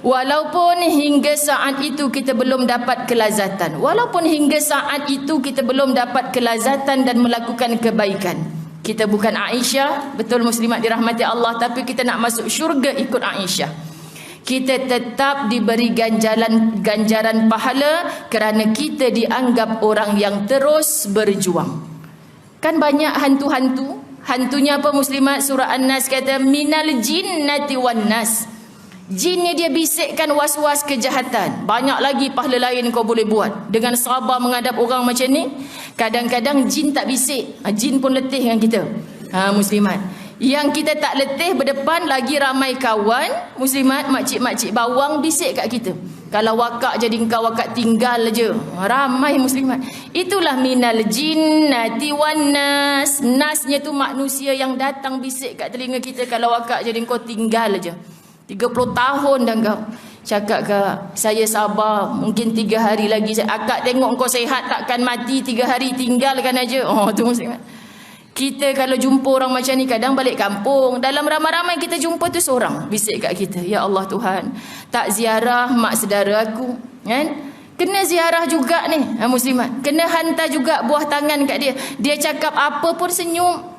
Walaupun hingga saat itu kita belum dapat kelazatan, walaupun hingga saat itu kita belum dapat kelazatan dan melakukan kebaikan. Kita bukan Aisyah, betul muslimat dirahmati Allah, tapi kita nak masuk syurga ikut Aisyah. Kita tetap diberi ganjaran pahala kerana kita dianggap orang yang terus berjuang. Kan banyak hantu-hantu. Hantunya apa muslimat? Surah An-Nas kata minal jinnati wan nas. Jin ni dia bisikkan was-was kejahatan. Banyak lagi pahala lain kau boleh buat. Dengan sabar menghadap orang macam ni. Kadang-kadang jin tak bisik. Jin pun letih dengan kita. Muslimat. Yang kita tak letih berdepan lagi ramai kawan. Muslimat, makcik-makcik bawang bisik kat kita. Kalau wakak jadi engkau wakak tinggal je. Ramai muslimat. Itulah minal jinnati wan nas. Nasnya tu manusia yang datang bisik kat telinga kita. Kalau wakak jadi engkau tinggal je. 30 tahun dah kau cakap ke saya sabar, mungkin 3 hari lagi akak tengok kau sihat takkan mati, 3 hari tinggalkan aja. Tu muslimat. Kita kalau jumpa orang macam ni kadang balik kampung, dalam ramai-ramai kita jumpa tu seorang bisik kat kita, ya Allah Tuhan, tak ziarah mak saudara aku, kan? Kena ziarah juga ni, muslimat. Kena hantar juga buah tangan kat dia. Dia cakap apa pun senyum.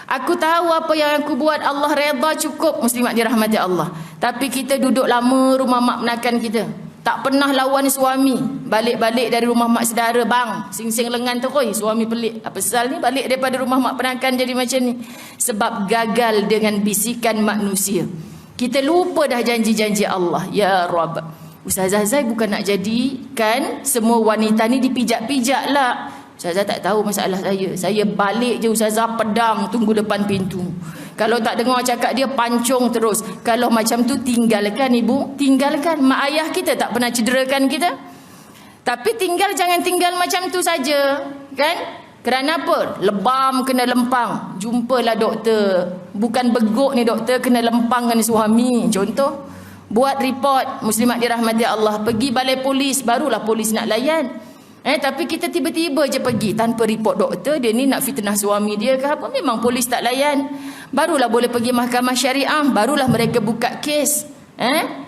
Aku tahu apa yang aku buat, Allah redha cukup, muslimat dirahmati Allah. Tapi kita duduk lama rumah mak menakan kita. Tak pernah lawan suami. Balik-balik dari rumah mak saudara, bang, sing-sing lengan tu, oi, suami pelik. Apa pasal ni balik daripada rumah mak penakan jadi macam ni? Sebab gagal dengan bisikan manusia. Kita lupa dah janji-janji Allah. Ya Rabb, Ustazah Zai bukan nak jadikan semua wanita ni dipijak-pijak lah. Ustazah tak tahu masalah saya. Saya balik je Ustazah pedang tunggu depan pintu. Kalau tak dengar cakap dia pancung terus. Kalau macam tu tinggalkan ibu, tinggalkan. Mak ayah kita tak pernah cederakan kita. Tapi tinggal, jangan tinggal macam tu saja, kan? Kerana apa? Lebam kena lempang. Jumpalah doktor. Bukan beguk ni doktor, kena lempangkan suami. Contoh, buat report, muslimat dirahmati Allah, pergi balai polis, barulah polis nak layan. Tapi kita tiba-tiba je pergi tanpa report doktor, dia ni nak fitnah suami dia ke apa, memang polis tak layan. Barulah boleh pergi mahkamah syariah, barulah mereka buka kes.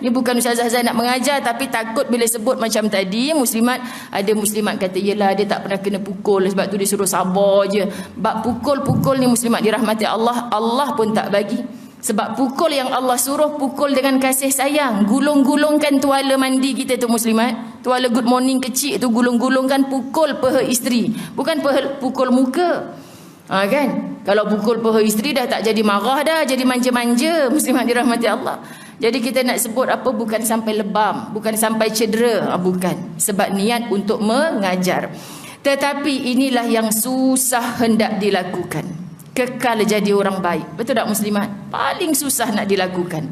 Ni bukan Ustazah Zai nak mengajar, tapi takut bila sebut macam tadi, muslimat, ada muslimat kata yelah dia tak pernah kena pukul, sebab tu dia suruh sabar je. Bab pukul-pukul ni muslimat dirahmati Allah, Allah pun tak bagi. Sebab pukul yang Allah suruh pukul dengan kasih sayang. Gulung-gulungkan tuala mandi kita tu muslimat. Tuala good morning kecil tu gulung-gulungkan, pukul peha isteri. Bukan pukul muka. Kan? Kalau pukul peha isteri dah tak jadi marah dah, jadi manja-manja, muslimat dirahmati Allah. Jadi kita nak sebut apa, bukan sampai lebam, bukan sampai cedera, bukan. Sebab niat untuk mengajar. Tetapi inilah yang susah hendak dilakukan. Kekal jadi orang baik. Betul tak muslimat? Paling susah nak dilakukan.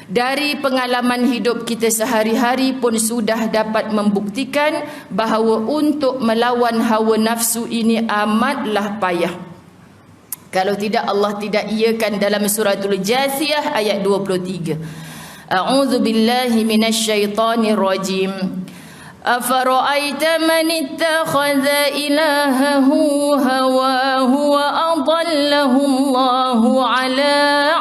Dari pengalaman hidup kita sehari-hari pun sudah dapat membuktikan bahawa untuk melawan hawa nafsu ini amatlah payah. Kalau tidak Allah tidak iakan dalam suratul Jathiyah ayat 23. A'udzu billahi minasyaitonir rajim. Afara'aita man ittakhadha ilahahu hawahu wa adallahu Allahu ala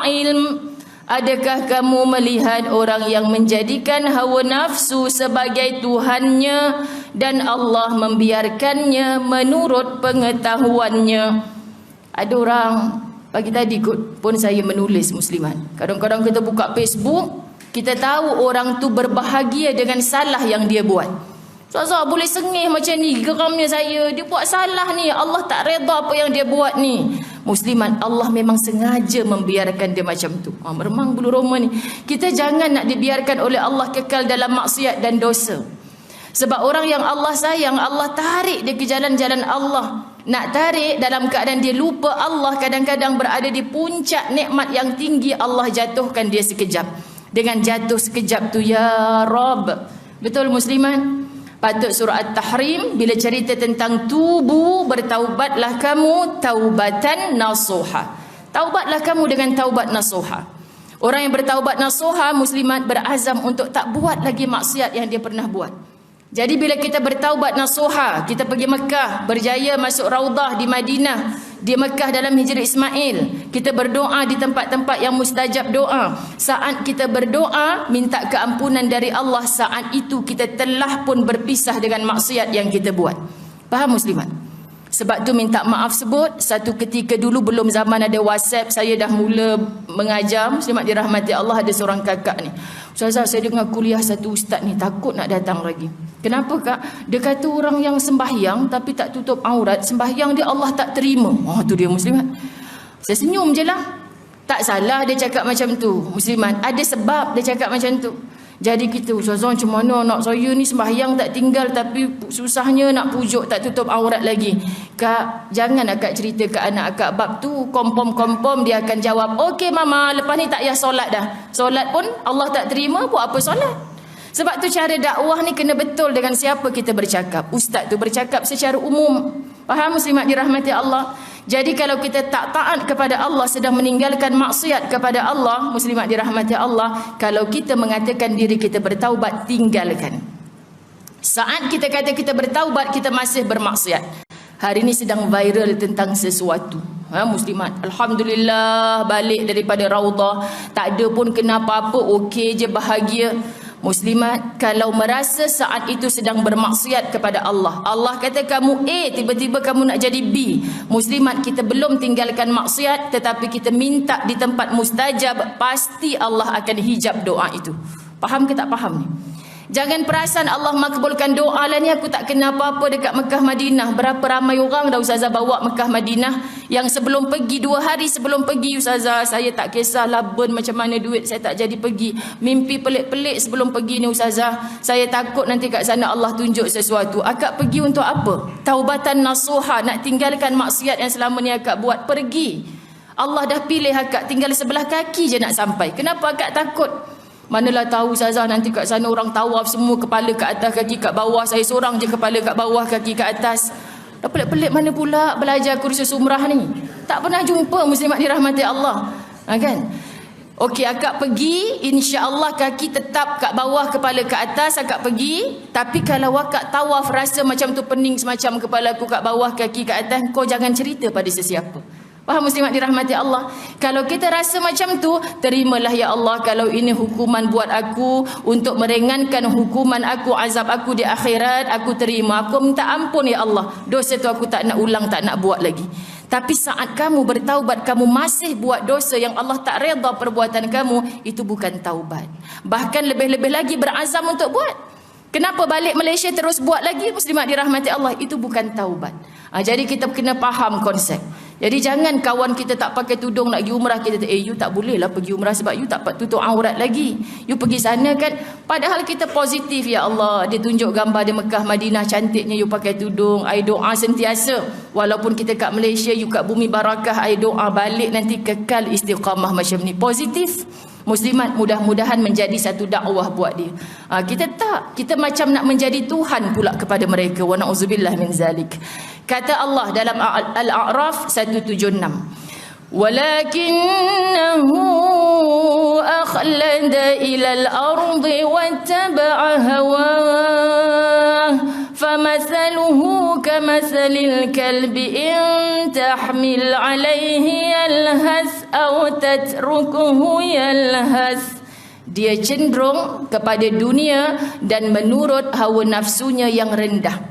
ilm. Adakah kamu melihat orang yang menjadikan hawa nafsu sebagai tuhannya dan Allah membiarkannya menurut pengetahuannya? Ada orang pagi tadi pun saya menulis muslimat. Kadang-kadang kita buka Facebook, kita tahu orang tu berbahagia dengan salah yang dia buat. Ustazah boleh sengih macam ni, geramnya saya, dia buat salah ni, Allah tak reda apa yang dia buat ni. Muslimat, Allah memang sengaja membiarkan dia macam tu. Meremang bulu roma ni. Kita jangan nak dibiarkan oleh Allah kekal dalam maksiat dan dosa. Sebab orang yang Allah sayang, Allah tarik dia ke jalan-jalan Allah. Nak tarik dalam keadaan dia lupa Allah, kadang-kadang berada di puncak nikmat yang tinggi, Allah jatuhkan dia sekejap. Dengan jatuh sekejap tu, ya Rabb. Betul muslimat? Patut surah At-Tahrim bila cerita tentang tubu, bertaubatlah kamu taubatan nasuha. Taubatlah kamu dengan taubat nasuha. Orang yang bertaubat nasuha muslimat berazam untuk tak buat lagi maksiat yang dia pernah buat. Jadi bila kita bertaubat nasuha, kita pergi Mekah, berjaya masuk Raudah di Madinah, di Mekah dalam Hijri Ismail, kita berdoa di tempat-tempat yang mustajab doa. Saat kita berdoa minta keampunan dari Allah, saat itu kita telah pun berpisah dengan maksiat yang kita buat. Faham muslimat? Sebab tu minta maaf sebut, satu ketika dulu belum zaman ada WhatsApp, saya dah mula mengajar, muslimat dirahmati Allah, ada seorang kakak ni. Ustazah, saya dengar kuliah satu ustaz ni, takut nak datang lagi. Kenapa kak? Dia kata orang yang sembahyang tapi tak tutup aurat, sembahyang dia Allah tak terima. Tu dia muslimat. Saya senyum je lah. Tak salah dia cakap macam tu, muslimat. Ada sebab dia cakap macam tu. Jadi kita, ustazah macam mana anak saya ni sembahyang tak tinggal tapi susahnya nak pujuk tak tutup aurat lagi. Kak, jangan akak cerita ke anak akak bab tu, kompom-kompom dia akan jawab, okey mama, lepas ni tak payah solat dah. Solat pun Allah tak terima, buat apa solat? Sebab tu cara dakwah ni kena betul dengan siapa kita bercakap. Ustaz tu bercakap secara umum. Faham muslimat dirahmati Allah? Jadi kalau kita tak taat kepada Allah, sedang meninggalkan maksiat kepada Allah, muslimat dirahmati Allah, kalau kita mengatakan diri kita bertaubat, tinggalkan. Saat kita kata kita bertaubat, kita masih bermaksiat. Hari ini sedang viral tentang sesuatu. Muslimat, alhamdulillah balik daripada Raudah, tak ada pun kena apa-apa, okey je, bahagia. Muslimat, kalau merasa saat itu sedang bermaksiat kepada Allah, Allah kata kamu A, tiba-tiba kamu nak jadi B. Muslimat, kita belum tinggalkan maksiat, tetapi kita minta di tempat mustajab, pasti Allah akan hijab doa itu. Faham ke tak faham ni? Jangan perasan Allah makbulkan doa lah ni, aku tak kena apa-apa dekat Mekah Madinah. Berapa ramai orang dah ustazah bawa Mekah Madinah, yang sebelum pergi, 2 hari sebelum pergi, ustazah saya tak kisahlah burn macam mana duit, saya tak jadi pergi. Mimpi pelik-pelik sebelum pergi ni ustazah, saya takut nanti kat sana Allah tunjuk sesuatu. Akak pergi untuk apa? Taubatan nasuha, nak tinggalkan maksiat yang selama ni akak buat. Pergi, Allah dah pilih akak, tinggal sebelah kaki je nak sampai. Kenapa akak takut? Manalah tahu ustazah, nanti kat sana orang tawaf semua kepala kat atas, kaki kat bawah. Saya seorang je kepala kat bawah, kaki kat atas. Dah pelik-pelik mana pula belajar kursus umrah ni. Tak pernah jumpa, muslimat dirahmati Allah. Kan? Okey, akak pergi, insya-Allah kaki tetap kat bawah, kepala kat atas, akak pergi. Tapi kalau akak tawaf rasa macam tu pening semacam kepala aku kat bawah, kaki kat atas, kau jangan cerita pada sesiapa. Faham muslimat dirahmati Allah? Kalau kita rasa macam tu, terimalah ya Allah, kalau ini hukuman buat aku, untuk meringankan hukuman aku, azab aku di akhirat, aku terima. Aku minta ampun ya Allah, dosa tu aku tak nak ulang, tak nak buat lagi. Tapi saat kamu bertaubat, kamu masih buat dosa yang Allah tak redha perbuatan kamu, itu bukan taubat. Bahkan lebih-lebih lagi berazam untuk buat. Kenapa balik Malaysia terus buat lagi, muslimat dirahmati Allah? Itu bukan taubat. Jadi kita kena faham konsep. Jadi jangan kawan kita tak pakai tudung nak pergi umrah, kita kata, you tak boleh lah pergi umrah sebab you tak tutup aurat lagi. You pergi sana kan. Padahal kita positif, ya Allah, dia tunjuk gambar di Mekah Madinah cantiknya, you pakai tudung. I doa sentiasa. Walaupun kita kat Malaysia, you kat bumi barakah, I doa balik nanti kekal istiqamah macam ni. Positif. Muslimat, mudah-mudahan menjadi satu dakwah buat dia. Kita tak, kita macam nak menjadi Tuhan pula kepada mereka. Wa na'udzubillah min zalik. Kata Allah dalam Al-A'raf 176, walakinahu akhlada ila al-ardi wattaba'a hawah famathaluhu kamathalil kalbi in tahmil alayhi yalhath aw tatrukuhu yalhath. Dia cenderung kepada dunia dan menurut hawa nafsunya yang rendah.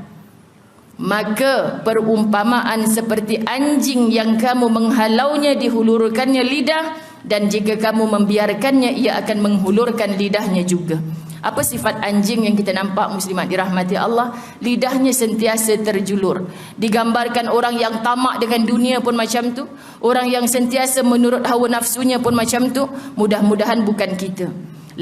Maka perumpamaan seperti anjing yang kamu menghalaunya, dihulurkannya lidah, dan jika kamu membiarkannya, ia akan menghulurkan lidahnya juga. Apa sifat anjing yang kita nampak, muslimat dirahmati Allah? Lidahnya sentiasa terjulur. Digambarkan orang yang tamak dengan dunia pun macam tu, orang yang sentiasa menurut hawa nafsunya pun macam tu. Mudah-mudahan bukan kita.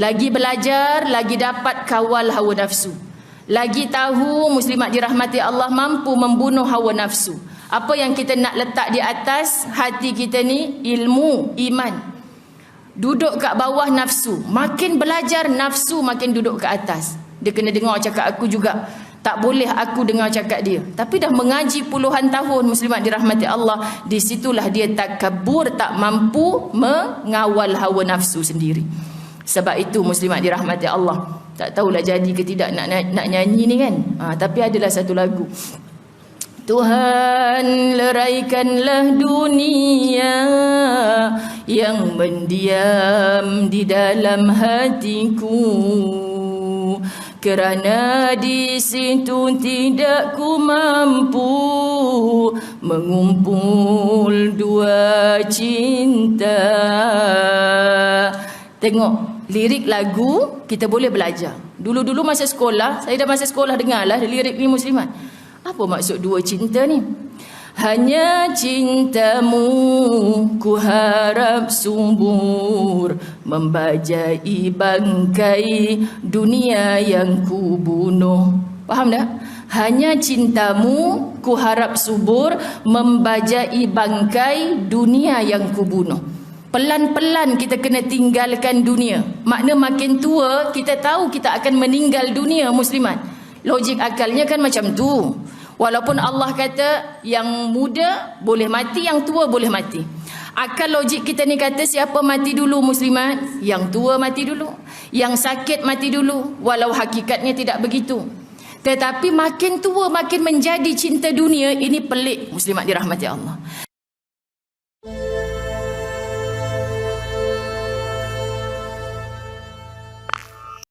Lagi belajar, lagi dapat kawal hawa nafsu. Lagi tahu, muslimat dirahmati Allah, mampu membunuh hawa nafsu. Apa yang kita nak letak di atas hati kita ni? Ilmu, iman. Duduk kat bawah nafsu. Makin belajar, nafsu makin duduk ke atas. Dia kena dengar cakap aku juga. Tak boleh aku dengar cakap dia. Tapi dah mengaji puluhan tahun, muslimat dirahmati Allah, di situlah dia takabur, tak mampu mengawal hawa nafsu sendiri. Sebab itu, muslimat dirahmati Allah, Tak tahulah jadi ke tidak nak nyanyi ni kan. Tapi adalah satu lagu. Tuhan, leraikanlah dunia yang mendiam di dalam hatiku, kerana di situ tidak ku mampu mengumpul dua cinta. Tengok, lirik lagu kita boleh belajar. Dulu-dulu masa sekolah, saya dah masa sekolah dengarlah lirik ni Muslimat. Apa maksud dua cinta ni? Hanya cintamu ku harap subur, membajai bangkai dunia yang ku bunuh. Faham tak? Hanya cintamu ku harap subur, membajai bangkai dunia yang ku bunuh. Pelan-pelan kita kena tinggalkan dunia. Makna makin tua kita tahu kita akan meninggal dunia Muslimat. Logik akalnya kan macam tu. Walaupun Allah kata yang muda boleh mati, yang tua boleh mati. Akal logik kita ni kata siapa mati dulu Muslimat? Yang tua mati dulu. Yang sakit mati dulu. Walau hakikatnya tidak begitu. Tetapi makin tua makin menjadi cinta dunia. Ini pelik Muslimat dirahmati Allah.